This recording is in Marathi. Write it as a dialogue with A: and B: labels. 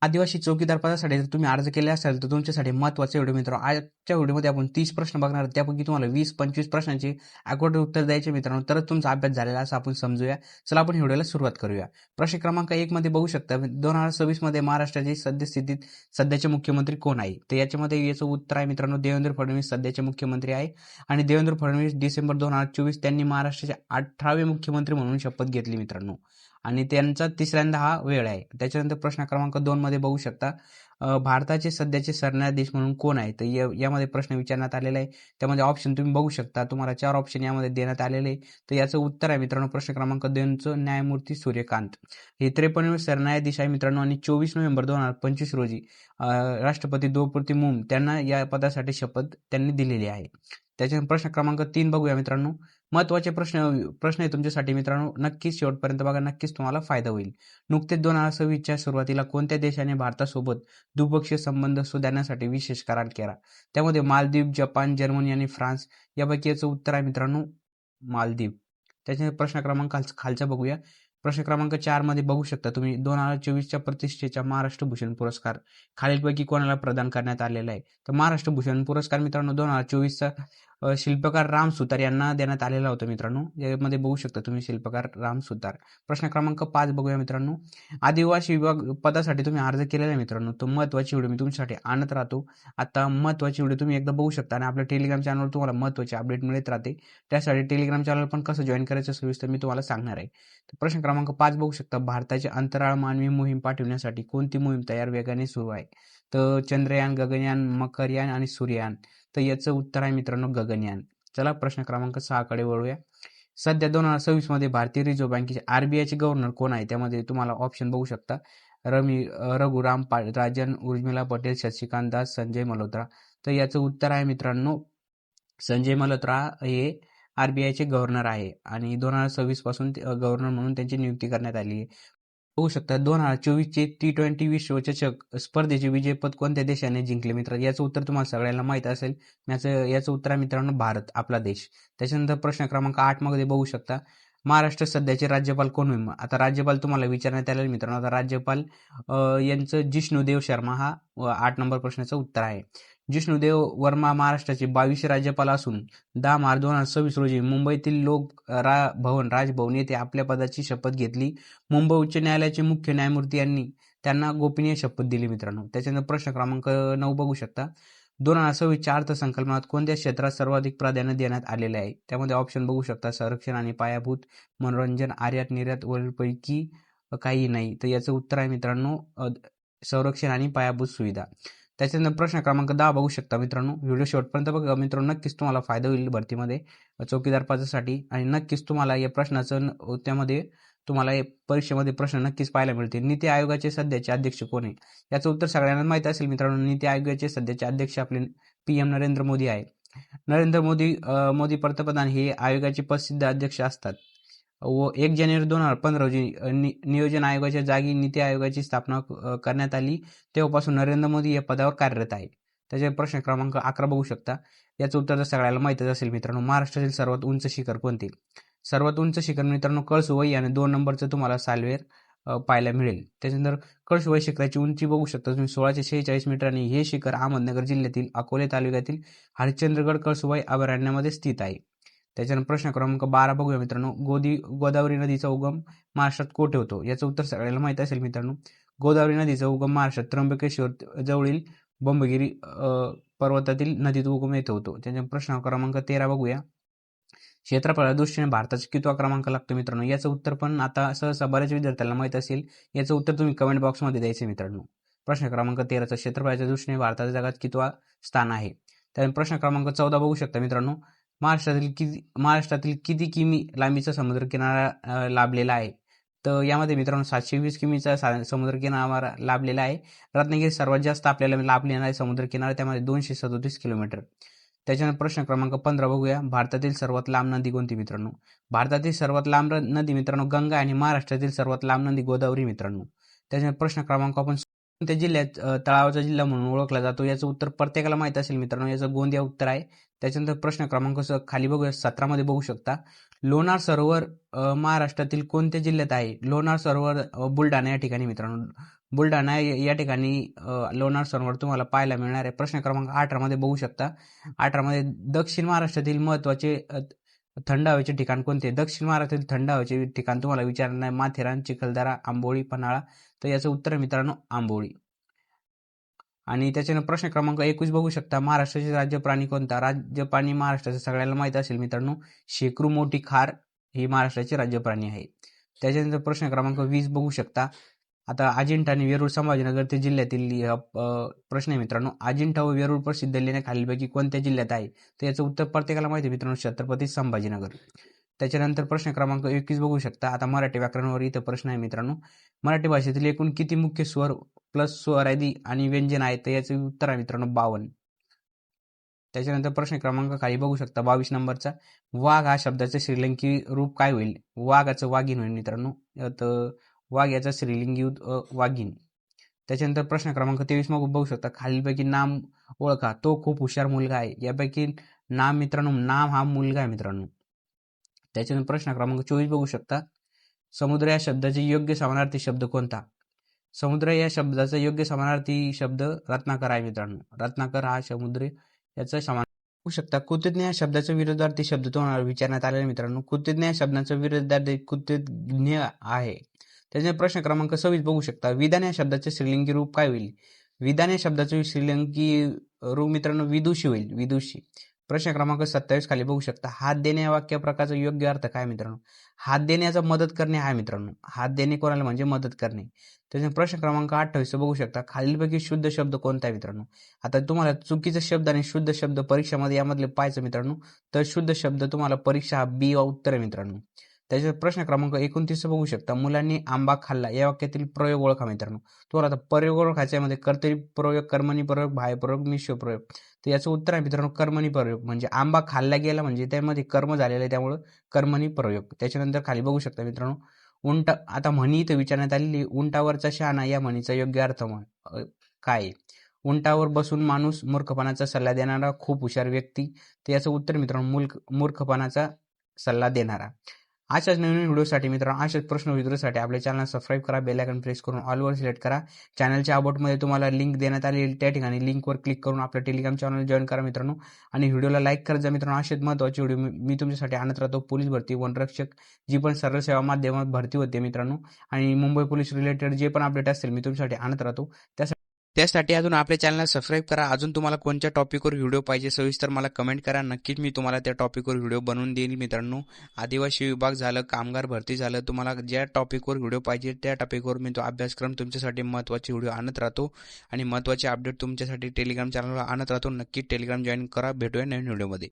A: आदिवासी चौकीदार पदासाठी जर तुम्ही अर्ज केले असाल तर तुमच्यासाठी महत्त्वाचा व्हिडिओ मित्रांनो. आजच्या व्हिडिओमध्ये आपण 30 प्रश्न बघणार आहोत. त्यापैकी तुम्हाला 20-25 प्रश्नांची अगोदर उत्तर द्यायचे मित्रांनो, तरच तुमचा अभ्यास झालेला असं आपण समजूया. चला आपण व्हिडिओला सुरुवात करूया. प्रश्न क्रमांक 1 मध्ये बघू शकता 2026 मध्ये महाराष्ट्राची सद्यस्थितीत सध्याचे मुख्यमंत्री कोण आहे? तर याच्यामध्ये याचं उत्तर आहे मित्रांनो देवेंद्र फडणवीस सध्याचे मुख्यमंत्री आहे. आणि देवेंद्र फडणवीस डिसेंबर 2024 त्यांनी महाराष्ट्राचे 18वे मुख्यमंत्री म्हणून शपथ घेतली मित्रांनो. आणि त्यांचा तिसऱ्यांदा हा वेळ आहे. त्याच्यानंतर प्रश्न क्रमांक 2 मध्ये बघू शकता भारताचे सध्याचे सरन्यायाधीश म्हणून कोण आहे? तर यामध्ये प्रश्न विचारण्यात आलेला आहे. त्यामध्ये ऑप्शन तुम्ही बघू शकता. तुम्हाला 4 ऑप्शन यामध्ये देण्यात आलेले आहे. तर याचं उत्तर आहे मित्रांनो प्रश्न क्रमांक 2चं न्यायमूर्ती सूर्यकांत. हे 53वे सरन्यायाधीश आहे मित्रांनो. आणि 24 नोव्हेंबर 2025 रोजी राष्ट्रपती द्रौपदी मुर्मू त्यांना या पदासाठी शपथ त्यांनी दिलेली आहे. त्याच्यानंतर प्रश्न क्रमांक 3 बघूया मित्रांनो. महत्त्वाचे प्रश्न आहे तुमच्यासाठी मित्रांनो. नक्कीच शेवटपर्यंत बघा, नक्कीच तुम्हाला फायदा होईल. नुकतेच 2026च्या सुरुवातीला कोणत्या देशाने भारतासोबत द्विपक्षीय संबंध सुधारण्यासाठी विशेष करार केला? त्यामध्ये मालदीव, जपान, जर्मनी आणि फ्रान्स यापैकी याचं उत्तर आहे मित्रांनो मालदीव. त्याच्यानंतर प्रश्न क्रमांक खालचा बघूया. प्रश्न क्रमांक 4 मध्ये बघू शकता तुम्ही 2024च्या प्रतिष्ठेचा महाराष्ट्र भूषण पुरस्कार खालीलपैकी कोणाला प्रदान करण्यात आलेला आहे? तर महाराष्ट्र भूषण पुरस्कार मित्रांनो 2024चा शिल्पकार राम सुतार यांना देण्यात आलेला होता मित्रांनो. यामध्ये बघू शकता तुम्ही शिल्पकार राम सुतार. प्रश्न क्रमांक 5 बघूया मित्रांनो. आदिवासी विभाग पदासाठी तुम्ही अर्ज केलेला आहे मित्रांनो. तो महत्त्वाची व्हिडिओ मी तुमच्यासाठी आणत राहतो. आता महत्त्वाची व्हिडिओ तुम्ही एकदा बघू शकता आणि आपल्या टेलिग्राम चॅनलवर तुम्हाला महत्त्वाचे अपडेट मिळत राहते. त्यासाठी टेलिग्राम चॅनल पण कसं जॉईन करायचं सविस्तर मी तुम्हाला सांगणार आहे. तर प्रश्न क्रमांक 5 बघू शकता. भारताचे अंतराळ मानवी मोहीम पाठवण्यासाठी कोणती मोहीम तयार वेगाने सुरू आहे? तर चंद्रयान, गगनयान, मकरयान आणि सूर्ययान. तर याचं उत्तर आहे मित्रांनो गगनयान. चला प्रश्न क्रमांक 6 कडे वळूया. सध्या 2026 मध्ये भारतीय रिझर्व्ह बँकेचे आरबीआयचे गव्हर्नर कोण आहे? त्यामध्ये तुम्हाला ऑप्शन बघू शकता. रघुराम राजन, उर्मिला पटेल, शशिकांत दास, संजय मल्होत्रा. तर याचं उत्तर आहे मित्रांनो संजय मल्होत्रा हे आरबीआयचे गव्हर्नर आहे आणि 2026 पासून गव्हर्नर म्हणून त्यांची नियुक्ती करण्यात आली आहे. बघू शकता 2024चे T20 विश्वचषक स्पर्धेचे विजेतेपद कोणत्या देशाने जिंकले मित्रांनो? याचं उत्तर तुम्हाला सगळ्यांना माहित असेल. याचं उत्तर आहे मित्रांनो भारत, आपला देश. त्याच्यानंतर प्रश्न क्रमांक 8 मध्ये बघू शकता. महाराष्ट्र सध्याचे राज्यपाल कोण होईल? आता राज्यपाल तुम्हाला विचारण्यात आलेले मित्रांनो. आता राज्यपाल यांचं जिष्णुदेव शर्मा हा 8 नंबर प्रश्नाचं उत्तर आहे. जिष्णुदेव वर्मा महाराष्ट्राचे 22 राज्यपाल असून 10 मार्च 2026 रोजी मुंबईतील भवन राजभवन येथे आपल्या पदाची शपथ घेतली. मुंबई उच्च न्यायालयाचे मुख्य न्यायमूर्ती यांनी त्यांना गोपनीय शपथ दिली मित्रांनो. त्याच्यानंतर प्रश्न क्रमांक 9 बघू शकता. 2026च्या अर्थसंकल्पात कोणत्या क्षेत्रात सर्वाधिक प्राधान्य देण्यात आलेले आहे? त्यामध्ये ऑप्शन बघू शकता. संरक्षण आणि पायाभूत, मनोरंजन, आयात निर्यात वरीलपैकी काही नाही. तर याचं उत्तर आहे मित्रांनो संरक्षण आणि पायाभूत सुविधा. त्याच्यानंतर प्रश्न क्रमांक 10 बघू शकता मित्रांनो. व्हिडिओ शेवटपर्यंत बघा मित्रांनो, नक्कीच तुम्हाला फायदा होईल भरतीमध्ये चौकीदार पदासाठी. आणि नक्कीच तुम्हाला या प्रश्नाचं त्यामध्ये तुम्हाला परीक्षेमध्ये प्रश्न नक्कीच पाहायला मिळतील. नीती आयोगाचे सध्याचे अध्यक्ष कोण आहे? याचं उत्तर सगळ्यांना माहिती असेल मित्रांनो. नीती आयोगाचे सध्याचे अध्यक्ष आपले PM नरेंद्र मोदी आहे. नरेंद्र मोदी पंतप्रधान हे आयोगाचे प्रसिद्ध अध्यक्ष असतात. व 1 जानेवारी 2015 रोजी नियोजन आयोगाच्या जागी नीती आयोगाची स्थापना करण्यात आली. तेव्हापासून नरेंद्र मोदी या पदावर कार्यरत आहे. त्याचे प्रश्न क्रमांक 11 बघू शकता. याचं उत्तर तर सगळ्याला माहितच असेल मित्रांनो. महाराष्ट्रातील सर्वात उंच शिखर कोणते? सर्वात उंच शिखर मित्रांनो कळसुबाई आणि 2 नंबरचं तुम्हाला सालवेर पाहायला मिळेल. त्याच्यानंतर कळसुबाई शिखराची उंची बघू शकता तुम्ही 1646 मीटर आणि हे शिखर अहमदनगर जिल्ह्यातील अकोले तालुक्यातील हरिश्चंद्रगड कळसुबाई अभयारण्यामध्ये स्थित आहे. त्याच्यानंतर प्रश्न क्रमांक 12 बघूया मित्रांनो. गोदावरी नदीचा उगम महाराष्ट्रात कोठे होतो? याचं उत्तर सगळ्याला माहित असेल मित्रांनो. गोदावरी नदीचा उगम महाराष्ट्रात त्र्यंबकेश्वर जवळील बंबगिरी पर्वतातील नदीत उगम येत होतो. त्याच्या प्रश्न क्रमांक 13 बघूया. क्षेत्रफळाच्या दृष्टीने भारताचा कितवा क्रमांक लागतो मित्रांनो? याचं उत्तर पण आता सहसा बऱ्याच विद्यार्थ्यांना माहित असेल. याचं उत्तर तुम्ही कमेंट बॉक्समध्ये द्यायचे मित्रांनो. प्रश्न क्रमांक 13चा क्षेत्रफळाच्या दृष्टीने भारताच्या जगात कितवा स्थान आहे? त्यानंतर प्रश्न क्रमांक 14 बघू शकता मित्रांनो. महाराष्ट्रातील किती किमी लांबीचा समुद्रकिनारा लाभलेला आहे? तर यामध्ये मित्रांनो 720 किमीचा समुद्रकिनारा लाभलेला आहे. रत्नागिरी सर्वात जास्त आपल्याला लाभलेला आहे समुद्रकिनारा, त्यामध्ये 237 किलोमीटर. त्याच्यानंतर प्रश्न क्रमांक 15 बघूया. भारतातील सर्वात लांब नदी कोणती मित्रांनो? भारतातील सर्वात लांब नदी मित्रांनो गंगा आणि महाराष्ट्रातील सर्वात लांब नदी गोदावरी मित्रांनो. त्याच्यानंतर प्रश्न क्रमांक आपण कोणत्या जिल्ह्यात तळावाचा जिल्हा म्हणून ओळखला जातो? याचं उत्तर प्रत्येकाला माहित असेल मित्रांनो. याचं गोंदिया उत्तर आहे. त्याच्यानंतर प्रश्न क्रमांक खाली बघूया 17 मध्ये बघू शकता. लोणार सरोवर महाराष्ट्रातील कोणत्या जिल्ह्यात आहे? लोणार सरोवर बुलढाणा या ठिकाणी मित्रांनो. बुलढाणा या ठिकाणी लोणार सरोवर तुम्हाला पाहायला मिळणार आहे. प्रश्न क्रमांक 18 मध्ये बघू शकता. 18 मध्ये दक्षिण महाराष्ट्रातील महत्त्वाचे थंड हवेचे ठिकाण कोणते? दक्षिण महाराष्ट्रातील थंड हवेचे ठिकाण तुम्हाला विचारणार आहे. माथेरान, चिखलदरा, आंबोळी, पन्हाळा. तर याचं उत्तर आहे मित्रांनो आंबोळी. आणि त्याच्यानं प्रश्न क्रमांक 21 बघू शकता. महाराष्ट्राचे राज्य प्राणी कोणता? राज्य प्राणी महाराष्ट्राचं सगळ्याला माहित असेल मित्रांनो, शेकरू मोठी खार ही महाराष्ट्राचे राज्य प्राणी आहे. त्याच्यानंतर प्रश्न क्रमांक 20 बघू शकता. आता अजिंठा आणि वेरूळ संभाजीनगर ते जिल्ह्यातील प्रश्न आहे मित्रांनो. अजिंठा व वेरूळ प्रसिद्ध लेण्या खालीलपैकी कोणत्या जिल्ह्यात आहे? तर याचं उत्तर प्रत्येकाला माहिती आहे मित्रांनो, छत्रपती संभाजीनगर. त्याच्यानंतर प्रश्न क्रमांक 21 बघू शकता. आता मराठी व्याकरणावर इथं प्रश्न आहे मित्रांनो. मराठी भाषेतील एकूण किती मुख्य स्वर प्लस स्वरादी आणि व्यंजन आहेत? तर याचं उत्तर आहे मित्रांनो 52. त्याच्यानंतर प्रश्न क्रमांक खाली बघू शकता 22 नंबरचा. वाघ हा शब्दाचं श्रीलंकी रूप काय होईल? वाघाचं वाघीण होईल मित्रांनो. तर वाघ याचा श्रीलिंगी वाघीण. त्याच्यानंतर प्रश्न क्रमांक 23 मग बघू शकता. खालीलपैकी नाम ओळखा. तो खूप हुशार मुलगा आहे. यापैकी नाम मित्रांनो, नाम हा मुलगा आहे मित्रांनो. त्याच्यानंतर प्रश्न क्रमांक 24 बघू शकता. समुद्र या शब्दाचे योग्य समानार्थी शब्द कोणता? समुद्र या शब्दाचा योग्य समानार्थी शब्द रत्नाकर आहे मित्रांनो. रत्नाकर हा समुद्र याचा समान बघू शकता. कृतज्ञ या शब्दाचा विरोधार्थी शब्द तुम्हाला विचारण्यात आलेला मित्रांनो. कृतज्ञ या शब्दाचा विरोधार्थी कृतज्ञ आहे. त्याचे प्रश्न क्रमांक 26 बघू शकता. विधान या शब्दाचे श्रीलिंगी रूप काय होईल? विधान या शब्दाचे श्रीलिंगी रूप मित्रांनो विदुषी होईल. विदुषी. प्रश्न क्रमांक 27 खाली बघू शकता. हात देणे या वाक्य प्रकारचा योग्य अर्थ काय मित्रांनो? हात देण्याचा मदत करणे आहे मित्रांनो. हात देणे कोणाला म्हणजे मदत करणे. त्याच्यानंतर प्रश्न क्रमांक 28 बघू शकता. खालीलपैकी शुद्ध शब्द कोणता आहे मित्रांनो? आता तुम्हाला चुकीचा शब्द आणि शुद्ध शब्द परीक्षामध्ये यामधले पाहायचं मित्रांनो. तर शुद्ध शब्द तुम्हाला परीक्षा हा बी उत्तर आहे मित्रांनो. त्याच्यात प्रश्न क्रमांक 29 बघू शकता. मुलांनी आंबा खाल्ला या वाक्यातील प्रयोग ओळखा मित्रांनो. तुम्हाला आता प्रयोग ओळखायचा यामध्ये कर्तरी प्रयोग, कर्मणी प्रयोग, बाह्य प्रयोग, मिश्र प्रयोग. तर याचं उत्तर आहे मित्रांनो कर्मणी प्रयोग. म्हणजे आंबा खाल्ला गेला म्हणजे त्यामध्ये कर्म झालेलं आहे, त्यामुळं कर्मणी प्रयोग. त्याच्यानंतर खाली बघू शकता मित्रांनो. उंट आता म्हणी इथं विचारण्यात आलेली. उंटावरचा शहाणा या म्हणीचा योग्य अर्थ काय? उंटावर बसून माणूस मूर्खपणाचा सल्ला देणारा खूप हुशार व्यक्ती. तर याचं उत्तर मित्रांनो मूर्खपणाचा सल्ला देणारा. अशाच नवीन व्हिडिओसाठी मित्रांनो, अशाच प्रश्न विचारण्यासाठी आपल्या चॅनल सबस्क्राईब करा, बेल आयकॉन प्रेस करून ऑलवर सिलेक्ट करा. चॅनलच्या अबाउटमध्ये तुम्हाला लिंक देण्यात आली, त्या ठिकाणी लिंकवर क्लिक करून आपल्या टेलिग्राम चॅनल जॉईन करा मित्रांनो. आणि व्हिडिओला लाईक करत जा मित्रांनो. असेच महत्त्वाचे व्हिडिओ मी तुमच्यासाठी आणत राहतो. पोलीस भरती, वनरक्षक जी पण सरळ सेवा माध्यमात भरती होते मित्रांनो, आणि मुंबई पोलीस रिलेटेड जे पण अपडेट असेल मी तुमच्यासाठी आणत राहतो. त्यासाठी अजून आपल्या चॅनलला सबस्क्राईब करा. अजून तुम्हाला कोणत्या टॉपिकवर व्हिडिओ पाहिजे सविस्तर मला कमेंट करा. नक्कीच मी तुम्हाला त्या टॉपिकवर व्हिडिओ बनवून देईल मित्रांनो. आदिवासी विभाग झालं, कामगार भरती झालं, तुम्हाला ज्या टॉपिकवर व्हिडिओ पाहिजे त्या टॉपिकवर मी तो अभ्यासक्रम तुमच्यासाठी महत्त्वाचे व्हिडिओ आणत राहतो आणि महत्त्वाचे अपडेट तुमच्यासाठी टेलिग्राम चॅनलवर आणत राहतो. नक्की टेलिग्राम जॉईन करा. भेटूया नवीन व्हिडिओमध्ये.